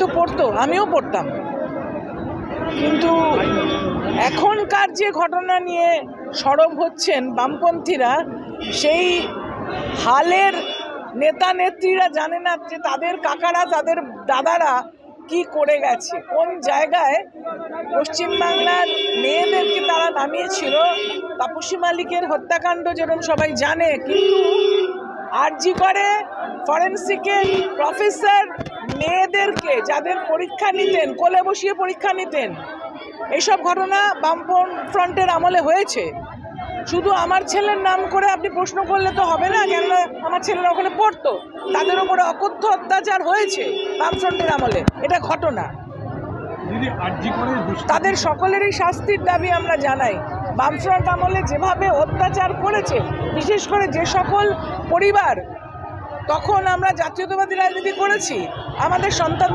তো পড়তো, আমিও পড়তাম, কিন্তু এখনকার যে ঘটনা নিয়ে সরব হচ্ছেন বামপন্থীরা, সেই হালের নেতা নেত্রীরা জানে না যে তাদের কাকারা, তাদের দাদারা কি করে গেছে, কোন জায়গায় পশ্চিমবাংলার মেয়েদেরকে তারা নামিয়েছিল। তাপসী মালিকের হত্যাকাণ্ড যেরকম সবাই জানে, কিন্তু আরজি করে ফরেন্সিকের প্রফেসর মেয়েদেরকে যাদের পরীক্ষা নিতেন, কোলে বসিয়ে পরীক্ষা নিতেন, এইসব ঘটনা বামপন ফ্রন্টের আমলে হয়েছে। শুধু আমার ছেলের নাম করে আপনি প্রশ্ন করলে তো হবে না, কেন আমার ছেলেরা ওখানে পড়তো, তাদের উপরে অকথ্য অত্যাচার হয়েছে বামফ্রন্টের আমলে, এটা ঘটনা। তাদের সকলেরই শাস্তির দাবি আমরা জানাই। বামফ্রন্ট আমলে যেভাবে অত্যাচার করেছে, বিশেষ করে যে সকল পরিবার, তখন আমরা জাতীয়তাবাদী রাজনীতি করেছি, আমাদের সন্তানদের